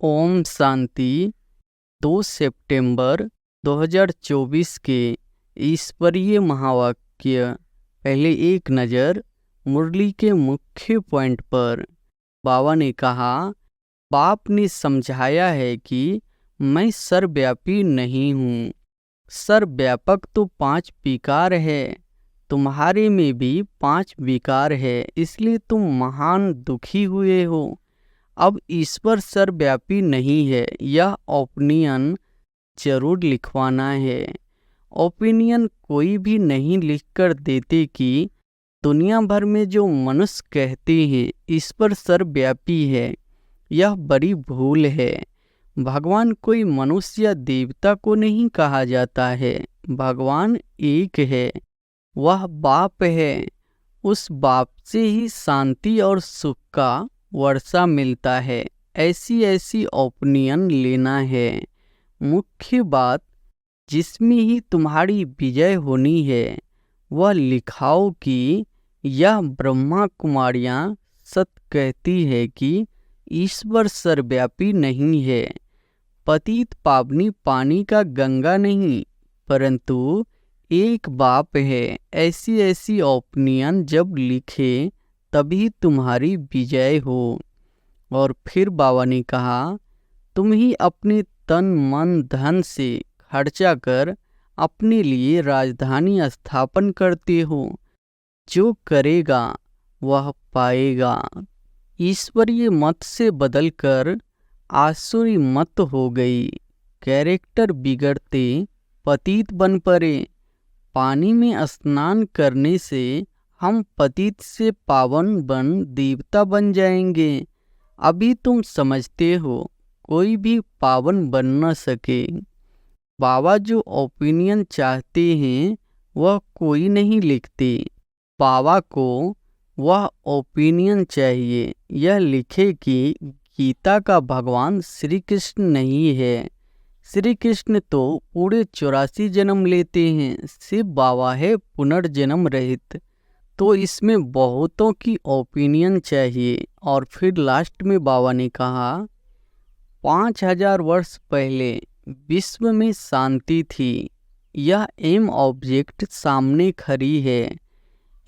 ओम शांति। 2 सितंबर 2024 के ईश्वरीय महावाक्य। पहले एक नज़र मुरली के मुख्य पॉइंट पर। बाबा ने कहा, बाप ने समझाया है कि मैं सर्वव्यापी नहीं हूँ। सर्वव्यापक तो 5 विकार है, तुम्हारे में भी 5 विकार है, इसलिए तुम महान दुखी हुए हो। अब ईश्वर सर्वव्यापी नहीं है, यह ओपिनियन जरूर लिखवाना है। ओपिनियन कोई भी नहीं लिखकर देते कि दुनिया भर में जो मनुष्य कहते हैं ईश्वर सर्वव्यापी है, यह बड़ी भूल है। भगवान कोई मनुष्य या देवता को नहीं कहा जाता है, भगवान एक है, वह बाप है। उस बाप से ही शांति और सुख का वर्षा मिलता है। ऐसी ओपिनियन लेना है। मुख्य बात जिसमें ही तुम्हारी विजय होनी है, वह लिखाओ कि यह ब्रह्मा कुमारियाँ सत्य कहती है कि ईश्वर सर्वव्यापी नहीं है। पतित पावनी पानी का गंगा नहीं, परंतु एक बाप है। ऐसी ओपिनियन जब लिखे तभी तुम्हारी विजय हो। और फिर बाबा ने कहा, तुम ही अपने तन मन धन से खर्चा कर अपने लिए राजधानी स्थापन करते हो। जो करेगा वह पाएगा। ईश्वरीय मत से बदलकर आसुरी मत हो गई। कैरेक्टर बिगड़ते पतित बन पड़े। पानी में स्नान करने से हम पतित से पावन बन देवता बन जाएंगे। अभी तुम समझते हो कोई भी पावन बन न सके। बाबा जो ओपिनियन चाहते हैं वह कोई नहीं लिखते। बाबा को वह ओपिनियन चाहिए, यह लिखे कि गीता का भगवान श्री कृष्ण नहीं है। श्री कृष्ण तो पूरे 84 जन्म लेते हैं, शिव बाबा है पुनर्जन्म रहित। तो इसमें बहुतों की ओपिनियन चाहिए। और फिर लास्ट में बाबा ने कहा, 5000 वर्ष पहले विश्व में शांति थी। यह एम ऑब्जेक्ट सामने खड़ी है।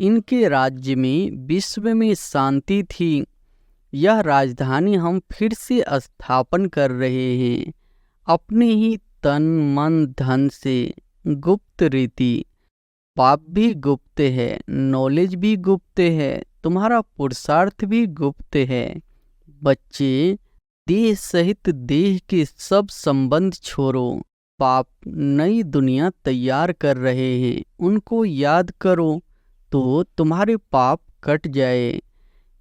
इनके राज्य में विश्व में शांति थी। यह राजधानी हम फिर से स्थापन कर रहे हैं, अपने ही तन मन धन से। गुप्त रीति। पाप भी गुप्त है, नॉलेज भी गुप्त है, तुम्हारा पुरुषार्थ भी गुप्त है। बच्चे, देह सहित देह के सब संबंध छोड़ो। पाप नई दुनिया तैयार कर रहे हैं, उनको याद करो तो तुम्हारे पाप कट जाए।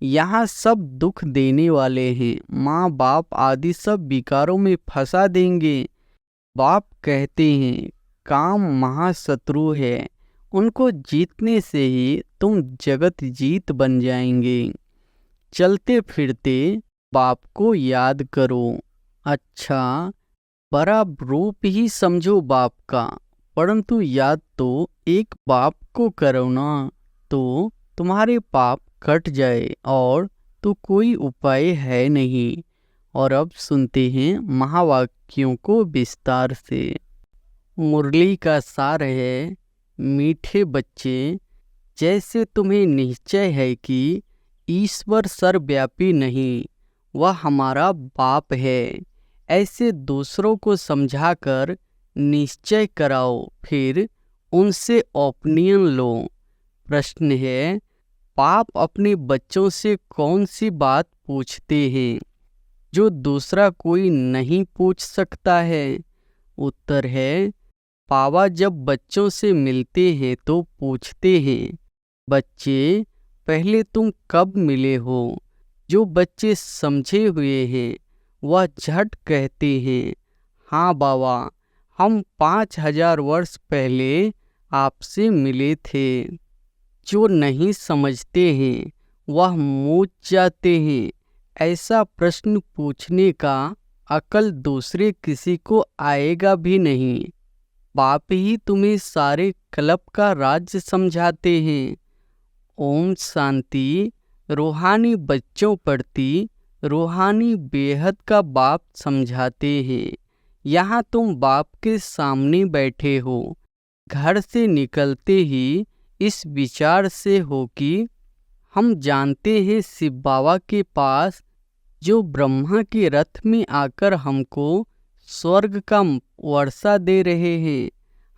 यहाँ सब दुख देने वाले हैं, माँ बाप आदि सब विकारों में फंसा देंगे। बाप कहते हैं काम महाशत्रु है, उनको जीतने से ही तुम जगत जीत बन जाएंगे। चलते फिरते बाप को याद करो। अच्छा, बड़ा रूप ही समझो बाप का, परंतु याद तो एक बाप को करो ना, तो तुम्हारे पाप कट जाए और तो कोई उपाय है नहीं। और अब सुनते हैं महावाक्यों को विस्तार से। मुरली का सार है, मीठे बच्चे, जैसे तुम्हें निश्चय है कि ईश्वर सर्वव्यापी नहीं, वह हमारा बाप है, ऐसे दूसरों को समझाकर निश्चय कराओ, फिर उनसे ओपिनियन लो। प्रश्न है, पाप अपने बच्चों से कौन सी बात पूछते हैं जो दूसरा कोई नहीं पूछ सकता है? उत्तर है, पापा जब बच्चों से मिलते हैं तो पूछते हैं, बच्चे पहले तुम कब मिले हो? जो बच्चे समझे हुए हैं वह झट कहते हैं, हाँ बाबा, हम 5000 वर्ष पहले आपसे मिले थे। जो नहीं समझते हैं वह मूझ जाते हैं। ऐसा प्रश्न पूछने का अकल दूसरे किसी को आएगा भी नहीं। बाप ही तुम्हें सारे कल्प का राज्य समझाते हैं। ओम शांति। रूहानी बच्चों प्रति रूहानी बेहद का बाप समझाते हैं। यहाँ तुम बाप के सामने बैठे हो। घर से निकलते ही इस विचार से हो कि हम जानते हैं शिव बाबा के पास, जो ब्रह्मा के रथ में आकर हमको स्वर्ग का वर्षा दे रहे हैं।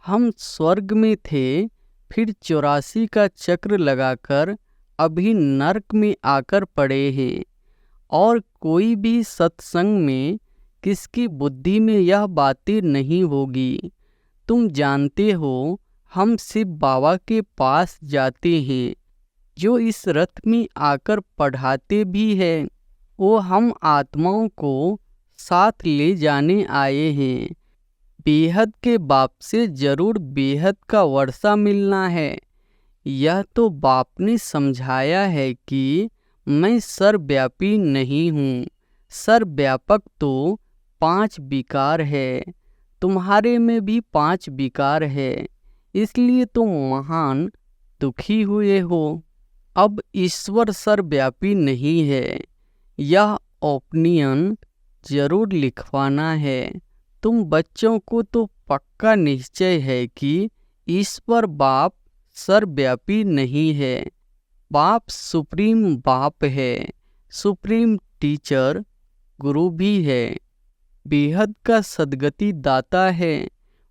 हम स्वर्ग में थे, फिर 84 का चक्र लगाकर अभी नरक में आकर पड़े हैं। और कोई भी सत्संग में किसकी बुद्धि में यह बातें नहीं होगी। तुम जानते हो हम शिव बाबा के पास जाते हैं, जो इस रथ में आकर पढ़ाते भी हैं। वो हम आत्माओं को साथ ले जाने आए हैं। बेहद के बाप से जरूर बेहद का वर्षा मिलना है। यह तो बाप ने समझाया है कि मैं सर्वव्यापी नहीं हूँ। सर्वव्यापक तो 5 विकार है। तुम्हारे में भी 5 विकार है, इसलिए तुम महान दुखी हुए हो। अब ईश्वर सर्वव्यापी नहीं है, यह ओपिनियन जरूर लिखवाना है। तुम बच्चों को तो पक्का निश्चय है कि ईश्वर बाप सर्वव्यापी नहीं है। बाप सुप्रीम बाप है, सुप्रीम टीचर गुरु भी है। बेहद का सद्गति दाता है,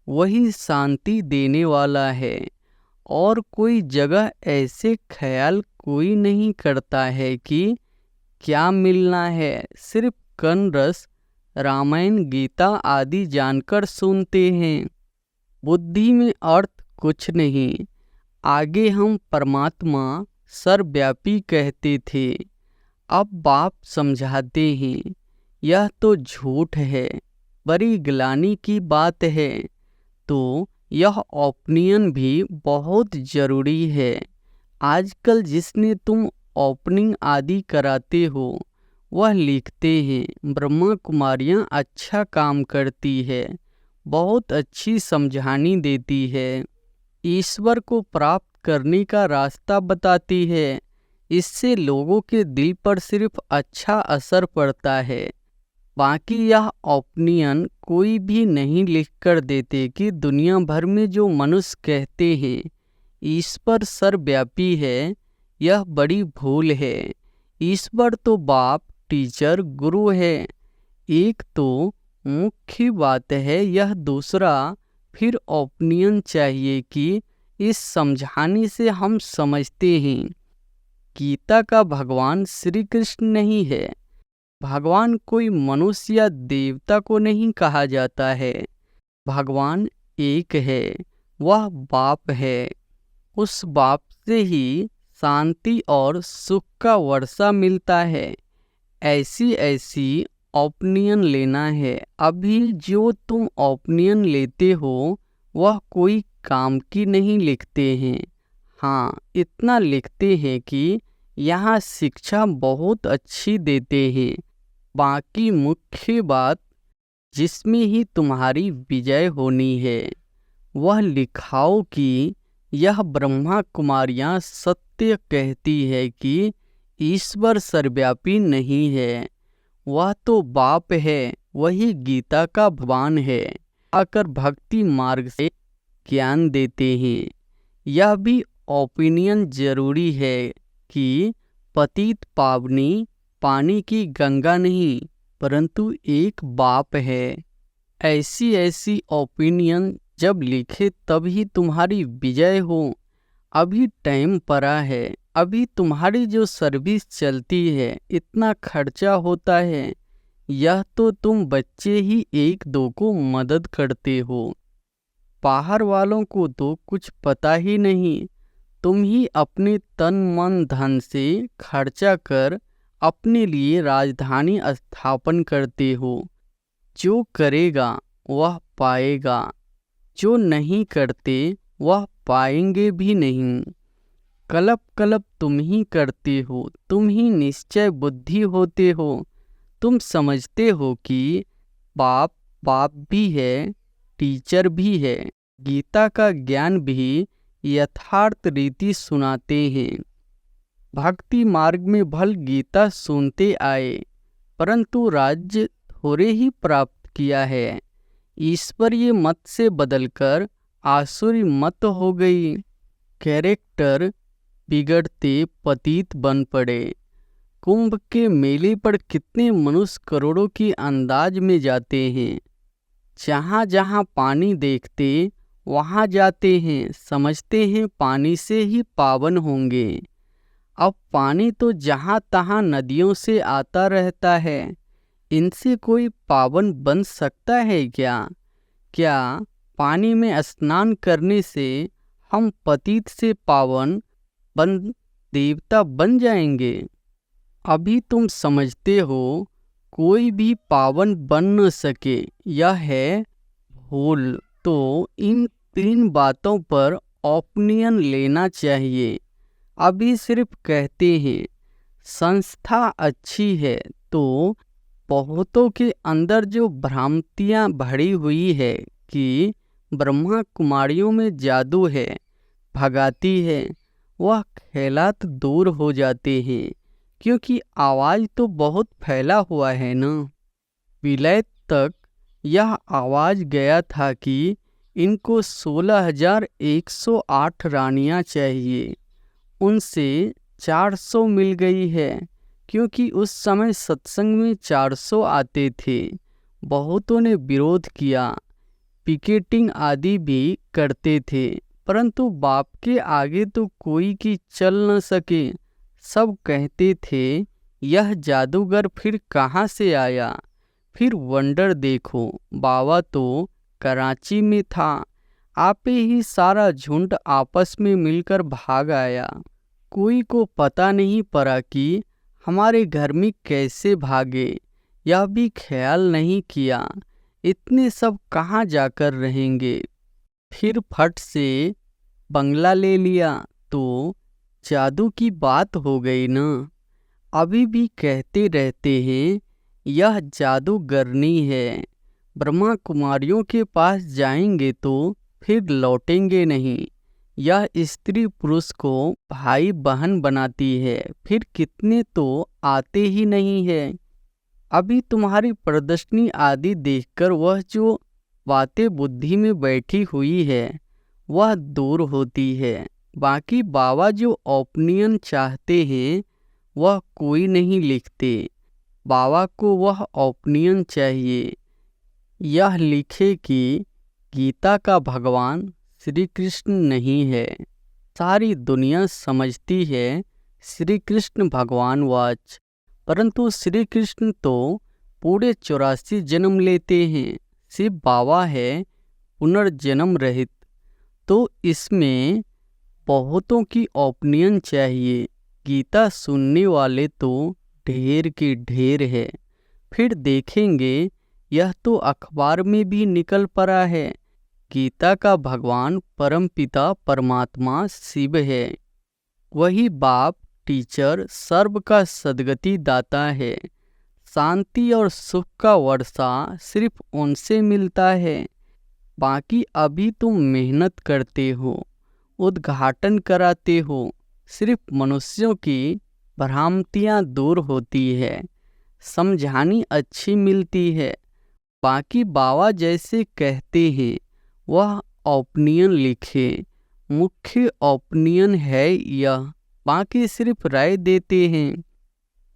वही शांति देने वाला है। और कोई जगह ऐसे ख्याल कोई नहीं करता है कि क्या मिलना है। सिर्फ कर्ण रस, रामायण, गीता आदि जानकर सुनते हैं। बुद्धि में अर्थ कुछ नहीं। आगे हम परमात्मा सर्वव्यापी कहते थे, अब बाप समझाते हैं यह तो झूठ है, बड़ी ग्लानि की बात है। तो यह ओपिनियन भी बहुत ज़रूरी है। आजकल जिसने तुम ओपनिंग आदि कराते हो, वह लिखते हैं ब्रह्मा कुमारियाँ अच्छा काम करती है, बहुत अच्छी समझानी देती है, ईश्वर को प्राप्त करने का रास्ता बताती है। इससे लोगों के दिल पर सिर्फ अच्छा असर पड़ता है। बाकी यह ओपिनियन कोई भी नहीं लिख कर देते कि दुनिया भर में जो मनुष्य कहते हैं ईश्वर सर्वव्यापी है, यह बड़ी भूल है। ईश्वर तो बाप, टीचर, गुरु है। एक तो मुख्य बात है यह। दूसरा, फिर ओपिनियन चाहिए कि इस समझाने से हम समझते हैं गीता का भगवान श्री कृष्ण नहीं है। भगवान कोई मनुष्य या देवता को नहीं कहा जाता है। भगवान एक है, वह बाप है। उस बाप से ही शांति और सुख का वर्षा मिलता है। ऐसी ऐसी ओपिनियन लेना है। अभी जो तुम ओपिनियन लेते हो वह कोई काम की नहीं लिखते हैं। हाँ, इतना लिखते हैं कि यहाँ शिक्षा बहुत अच्छी देते हैं। बाकी मुख्य बात जिसमें ही तुम्हारी विजय होनी है, वह लिखाओ कि यह ब्रह्मा कुमारियाँ सत्य कहती है कि ईश्वर सर्वव्यापी नहीं है। वह तो बाप है, वही गीता का भगवान है। आकर भक्ति मार्ग से ज्ञान देते हैं। यह भी ओपिनियन जरूरी है कि पतित पावनी पानी की गंगा नहीं, परंतु एक बाप है। ऐसी ऐसी ओपिनियन जब लिखे तभी तुम्हारी विजय हो। अभी टाइम पड़ा है। अभी तुम्हारी जो सर्विस चलती है, इतना खर्चा होता है, यह तो तुम बच्चे ही 1-2 को मदद करते हो। बाहर वालों को तो कुछ पता ही नहीं। तुम ही अपने तन मन धन से खर्चा कर अपने लिए राजधानी स्थापन करते हो। जो करेगा वह पाएगा, जो नहीं करते वह पाएंगे भी नहीं। कल्प कल्प तुम ही करते हो, तुम ही निश्चय बुद्धि होते हो। तुम समझते हो कि बाप बाप भी है, टीचर भी है। गीता का ज्ञान भी यथार्थ रीति सुनाते हैं। भक्ति मार्ग में भल गीता सुनते आए, परंतु राज्य थोड़े ही प्राप्त किया है। ईश्वरीय मत से बदलकर आसुरी मत हो गई। कैरेक्टर बिगड़ते पतित बन पड़े। कुंभ के मेले पर कितने मनुष्य करोड़ों की अंदाज में जाते हैं। जहाँ जहाँ पानी देखते वहाँ जाते हैं, समझते हैं पानी से ही पावन होंगे। अब पानी तो जहाँ तहाँ नदियों से आता रहता है, इनसे कोई पावन बन सकता है क्या? क्या पानी में स्नान करने से हम पतित से पावन बन देवता बन जाएंगे? अभी तुम समझते हो कोई भी पावन बन न सके, यह है भूल। तो इन 3 बातों पर ओपिनियन लेना चाहिए। अभी सिर्फ कहते हैं संस्था अच्छी है, तो बहुतों के अंदर जो भ्रांतियाँ भरी हुई है कि ब्रह्मा कुमारियों में जादू है, भगाती है, वह ख्यालात दूर हो जाते हैं। क्योंकि आवाज़ तो बहुत फैला हुआ है ना। विलय तक यह आवाज़ गया था कि इनको 16,108 रानियां चाहिए। उनसे 400 मिल गई है, क्योंकि उस समय सत्संग में 400 आते थे। बहुतों ने विरोध किया, पिकेटिंग आदि भी करते थे, परंतु बाप के आगे तो कोई की चल न सके। सब कहते थे यह जादूगर फिर कहाँ से आया। फिर वंडर देखो, बाबा तो कराची में था, आपे ही सारा झुंड आपस में मिलकर भाग आया। कोई को पता नहीं पड़ा कि हमारे घर में कैसे भागे, यह भी ख्याल नहीं किया। इतने सब कहाँ जाकर रहेंगे। फिर फट से बंगला ले लिया तो जादू की बात हो गई ना। अभी भी कहते रहते हैं यह जादूगरनी है। ब्रह्मा कुमारियों के पास जाएंगे तो फिर लौटेंगे नहीं। यह स्त्री पुरुष को भाई बहन बनाती है, फिर कितने तो आते ही नहीं है। अभी तुम्हारी प्रदर्शनी आदि देखकर वह जो बातें बुद्धि में बैठी हुई है वह दूर होती है। बाकी बाबा जो ओपिनियन चाहते हैं वह कोई नहीं लिखते। बाबा को वह ओपिनियन चाहिए, यह लिखे कि गीता का भगवान श्री कृष्ण नहीं है। सारी दुनिया समझती है श्री कृष्ण भगवान वाच, परंतु श्री कृष्ण तो पूरे 84 जन्म लेते हैं। शिव बाबा है पुनर्जन्म रहित। तो इसमें बहुतों की ओपिनियन चाहिए। गीता सुनने वाले तो ढेर के ढेर है। फिर देखेंगे यह तो अखबार में भी निकल पड़ा है। गीता का भगवान परमपिता परमात्मा शिव है। वही बाप टीचर सर्व का सद्गति दाता है। शांति और सुख का वर्षा सिर्फ उनसे मिलता है। बाकी अभी तुम मेहनत करते हो, उद्घाटन कराते हो, सिर्फ मनुष्यों की भ्रांतियाँ दूर होती है, समझानी अच्छी मिलती है। बाकी बाबा जैसे कहते हैं वह ओपिनियन लिखे। मुख्य ओपिनियन है यह, बाकी सिर्फ राय देते हैं।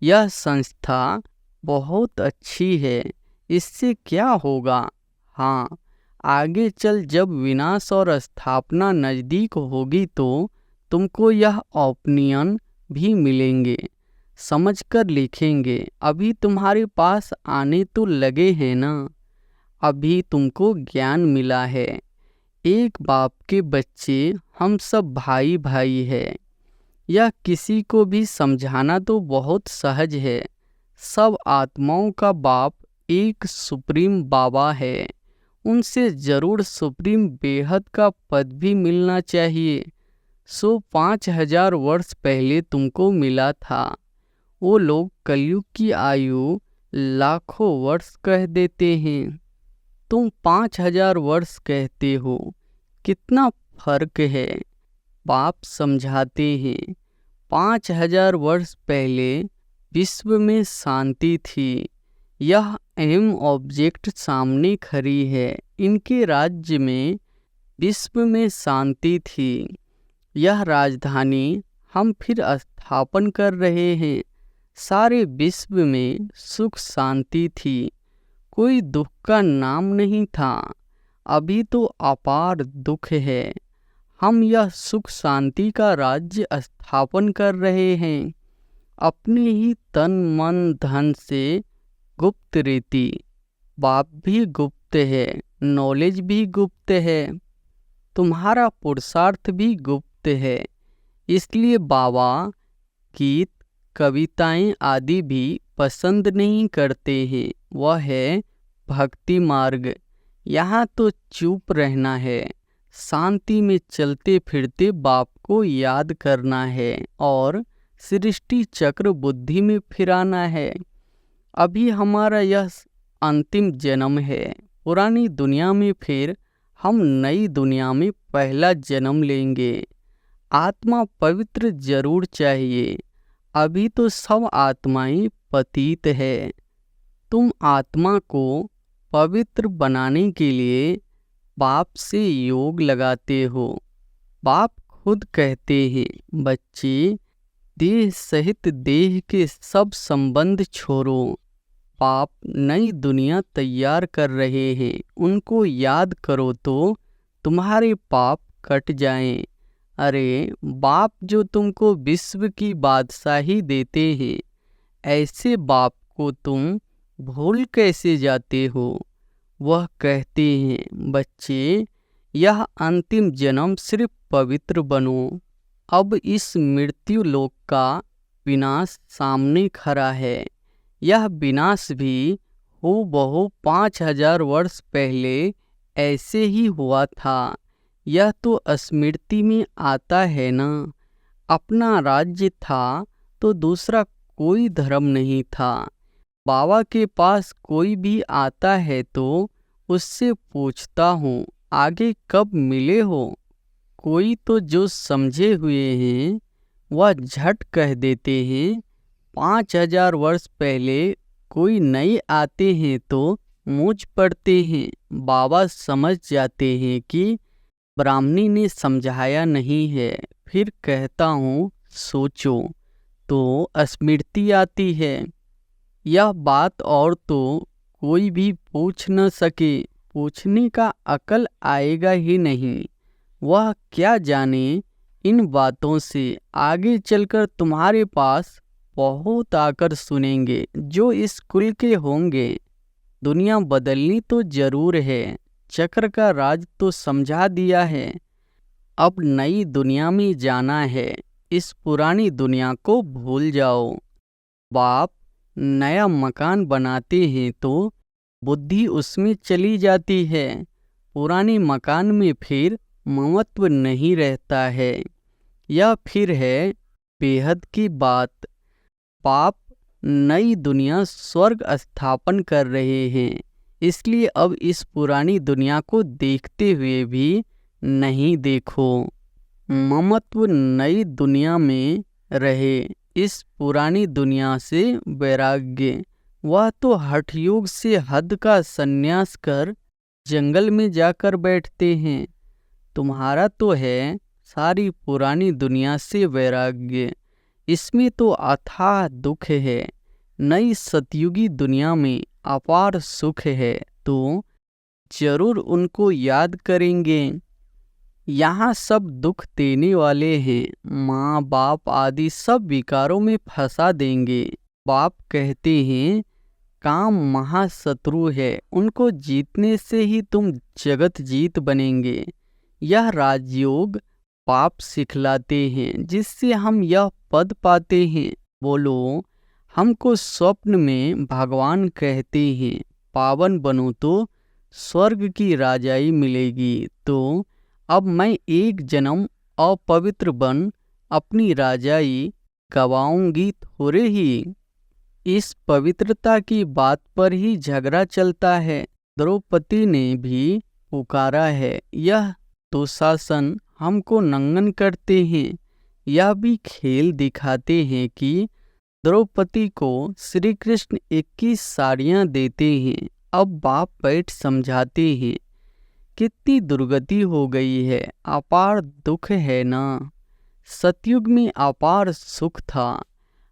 यह संस्था बहुत अच्छी है, इससे क्या होगा? हाँ, आगे चल जब विनाश और स्थापना नज़दीक होगी तो तुमको यह ओपिनियन भी मिलेंगे, समझकर लिखेंगे। अभी तुम्हारे पास आने तो लगे हैं ना। अभी तुमको ज्ञान मिला है। एक बाप के बच्चे हम सब भाई भाई है। यह किसी को भी समझाना तो बहुत सहज है। सब आत्माओं का बाप एक सुप्रीम बाबा है। उनसे जरूर सुप्रीम बेहद का पद भी मिलना चाहिए। 5,000 वर्ष पहले तुमको मिला था। वो लोग कलयुग की आयु लाखों वर्ष कह देते हैं, तुम 5,000 वर्ष कहते हो। कितना फर्क है। बाप समझाते हैं 5,000 वर्ष पहले विश्व में शांति थी, यह अहम ऑब्जेक्ट सामने खड़ी है। इनके राज्य में विश्व में शांति थी। यह राजधानी हम फिर स्थापन कर रहे हैं। सारे विश्व में सुख शांति थी, कोई दुख का नाम नहीं था। अभी तो अपार दुख है। हम यह सुख शांति का राज्य स्थापन कर रहे हैं अपने ही तन मन धन से। गुप्त रीति, बाप भी गुप्त है, नॉलेज भी गुप्त है, तुम्हारा पुरुषार्थ भी गुप्त है। इसलिए बाबा गीत कविताएं आदि भी पसंद नहीं करते हैं। वह है भक्ति मार्ग। यहाँ तो चुप रहना है, शांति में चलते फिरते बाप को याद करना है और सृष्टि चक्र बुद्धि में फिराना है। अभी हमारा यह अंतिम जन्म है। पुरानी दुनिया में फिर हम नई दुनिया में पहला जन्म लेंगे। आत्मा पवित्र जरूर चाहिए। अभी तो सब आत्माएं पतित है। तुम आत्मा को पवित्र बनाने के लिए बाप से योग लगाते हो। बाप खुद कहते हैं, बच्चे देह सहित देह के सब संबंध छोड़ो। बाप नई दुनिया तैयार कर रहे हैं, उनको याद करो तो तुम्हारे पाप कट जाएं। अरे बाप जो तुमको विश्व की बादशाही देते हैं, ऐसे बाप को तुम भूल कैसे जाते हो। वह कहते हैं, बच्चे यह अंतिम जन्म सिर्फ पवित्र बनो। अब इस मृत्यु लोक का विनाश सामने खड़ा है। यह विनाश भी हूबहू 5000 वर्ष पहले ऐसे ही हुआ था। यह तो स्मृति में आता है ना। अपना राज्य था तो दूसरा कोई धर्म नहीं था। बाबा के पास कोई भी आता है तो उससे पूछता हूँ, आगे कब मिले हो। कोई तो जो समझे हुए हैं वह झट कह देते हैं 5000 वर्ष पहले। कोई नए आते हैं तो मूंझ पड़ते हैं। बाबा समझ जाते हैं कि ब्राह्मणी ने समझाया नहीं है। फिर कहता हूँ, सोचो तो स्मृति आती है। यह बात और तो कोई भी पूछ न सके। पूछने का अकल आएगा ही नहीं। वह क्या जाने इन बातों से। आगे चलकर तुम्हारे पास बहुत आकर सुनेंगे जो इस कुल के होंगे। दुनिया बदलनी तो जरूर है। चक्र का राज तो समझा दिया है। अब नई दुनिया में जाना है। इस पुरानी दुनिया को भूल जाओ। बाप नया मकान बनाते हैं तो बुद्धि उसमें चली जाती है। पुराने मकान में फिर ममत्व नहीं रहता है। यह फिर है बेहद की बात। बाप नई दुनिया स्वर्ग स्थापन कर रहे हैं। इसलिए अब इस पुरानी दुनिया को देखते हुए भी नहीं देखो। ममत्व नई दुनिया में रहे। इस पुरानी दुनिया से वैराग्य। वह तो हठ योग से हद का संन्यास कर जंगल में जाकर बैठते हैं। तुम्हारा तो है सारी पुरानी दुनिया से वैराग्य। इसमें तो अथाह दुख है। नई सतयुगी दुनिया में अपार सुख है तो जरूर उनको याद करेंगे। यहाँ सब दुख देने वाले हैं। माँ बाप आदि सब विकारों में फंसा देंगे। बाप कहते हैं काम महाशत्रु है, उनको जीतने से ही तुम जगत जीत बनेंगे। यह राजयोग पाप सिखलाते हैं जिससे हम यह पद पाते हैं। बोलो, हमको स्वप्न में भगवान कहते हैं पावन बनो तो स्वर्ग की राजाई मिलेगी। तो अब मैं एक जन्म अपवित्र बन अपनी राजाई गवाऊंगी थोड़े ही। इस पवित्रता की बात पर ही झगड़ा चलता है। द्रौपदी ने भी पुकारा है। यह दुशासन हमको नंगन करते हैं। यह भी खेल दिखाते हैं कि द्रौपदी को श्री कृष्ण 21 साड़ियाँ देते हैं। अब बाप बैठ समझाते हैं, कितनी दुर्गति हो गई है, अपार दुख है ना। सतयुग में अपार सुख था,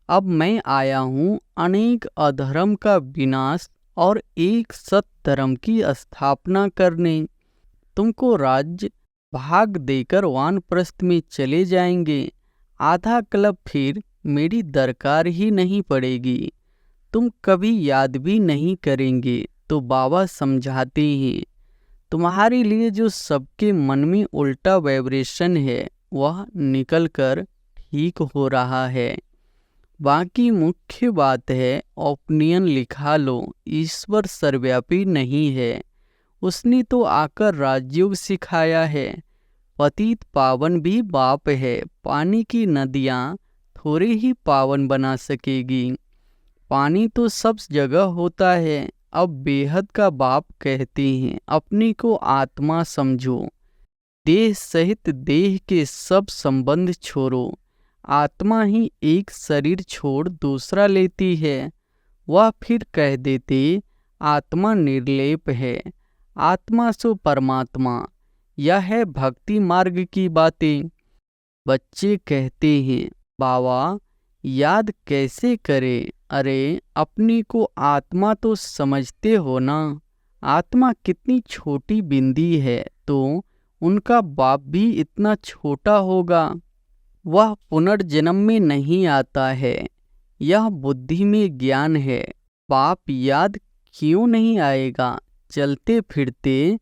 अब मैं आया हूँ अनेक अधर्म का विनाश और एक सत्धर्म की स्थापना करने। तुमको राज्य भाग देकर वानप्रस्थ में चले जाएंगे। आधा कल्प फिर मेरी दरकार ही नहीं पड़ेगी, तुम कभी याद भी नहीं करेंगे। तो बाबा समझाते हैं, तुम्हारे लिए जो सबके मन में उल्टा वाइब्रेशन है वह निकलकर ठीक हो रहा है। बाकी मुख्य बात है ओपिनियन लिखा लो, ईश्वर सर्वव्यापी नहीं है। उसने तो आकर राजयोग सिखाया है। पतित पावन भी बाप है, पानी की नदियाँ थोड़े ही पावन बना सकेगी। पानी तो सब जगह होता है। अब बेहद का बाप कहते हैं, अपने को आत्मा समझो, देह सहित देह के सब संबंध छोड़ो। आत्मा ही एक शरीर छोड़ दूसरा लेती है। वह फिर कह देते, आत्मा निर्लेप है, आत्मा सो परमात्मा। यह है भक्ति मार्ग की बातें। बच्चे कहते हैं, बाबा याद कैसे करें? अरे अपनी को आत्मा तो समझते हो ना। आत्मा कितनी छोटी बिंदी है, तो उनका बाप भी इतना छोटा होगा। वह पुनर्जन्म में नहीं आता है, यह बुद्धि में ज्ञान है। बाप याद क्यों नहीं आएगा? चलते फिरते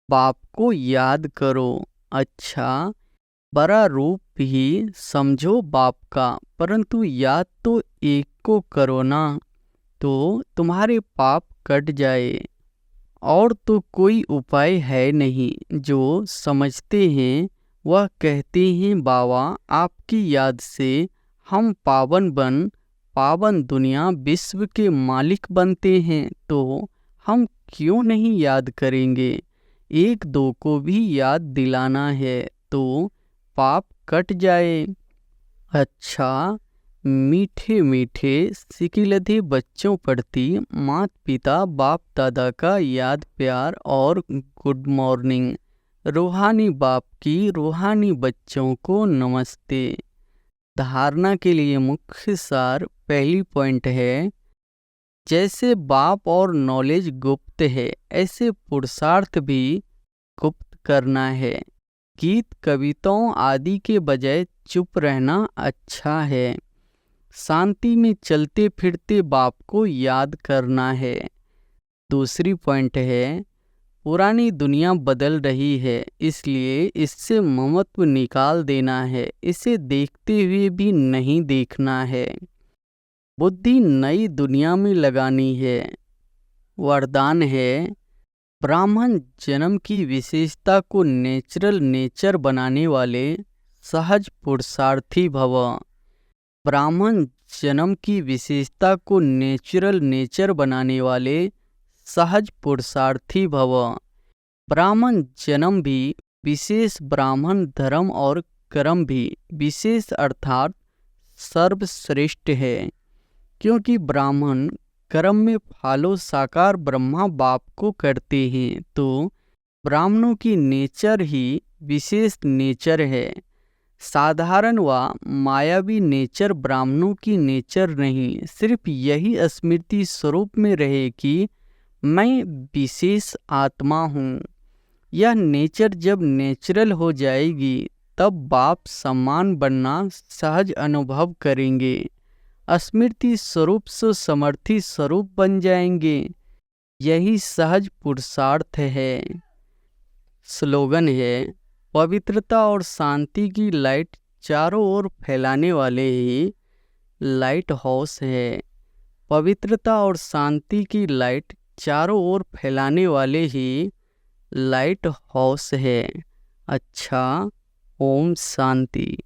बाप को याद करो। अच्छा, बड़ा रूप ही समझो बाप का, परंतु याद तो एक को करो ना, तो तुम्हारे पाप कट जाए। और तो कोई उपाय है नहीं। जो समझते हैं वह कहते हैं, बाबा आपकी याद से हम पावन दुनिया विश्व के मालिक बनते हैं, तो हम क्यों नहीं याद करेंगे? एक दो को भी याद दिलाना है तो पाप कट जाए। अच्छा, मीठे मीठे सिकिलधे बच्चों प्रति माता पिता बाप दादा का याद प्यार और गुड मॉर्निंग। रूहानी बाप की रूहानी बच्चों को नमस्ते। धारणा के लिए मुख्य सार पहली पॉइंट है, जैसे बाप और नॉलेज गुप्त है, ऐसे पुरुषार्थ भी गुप्त करना है। गीत कविताओं आदि के बजाय चुप रहना अच्छा है। शांति में चलते फिरते बाप को याद करना है। दूसरी पॉइंट है, पुरानी दुनिया बदल रही है, इसलिए इससे ममत्व निकाल देना है। इसे देखते हुए भी नहीं देखना है। बुद्धि नई दुनिया में लगानी है। वरदान है, ब्राह्मण जन्म की विशेषता को नेचुरल नेचर बनाने वाले सहज पुरुषार्थी भव। ब्राह्मण जन्म की विशेषता को नेचुरल नेचर बनाने वाले सहज पुरुषार्थी भव। ब्राह्मण जन्म भी विशेष, ब्राह्मण धर्म और कर्म भी विशेष अर्थात सर्वश्रेष्ठ है, क्योंकि ब्राह्मण कर्म में फॉलो साकार ब्रह्मा बाप को करते हैं, तो ब्राह्मणों की नेचर ही विशेष नेचर है। साधारण व मायावी नेचर ब्राह्मणों की नेचर नहीं। सिर्फ यही स्मृति स्वरूप में रहे कि मैं विशेष आत्मा हूँ। यह नेचर जब नेचुरल हो जाएगी, तब बाप समान बनना सहज अनुभव करेंगे। स्मृति स्वरूप से समर्थी स्वरूप बन जाएंगे। यही सहज पुरुषार्थ है। स्लोगन है, पवित्रता और शांति की लाइट चारों ओर फैलाने वाले ही लाइट हाउस है। पवित्रता और शांति की लाइट चारों ओर फैलाने वाले ही लाइट हाउस है। अच्छा, ओम शांति।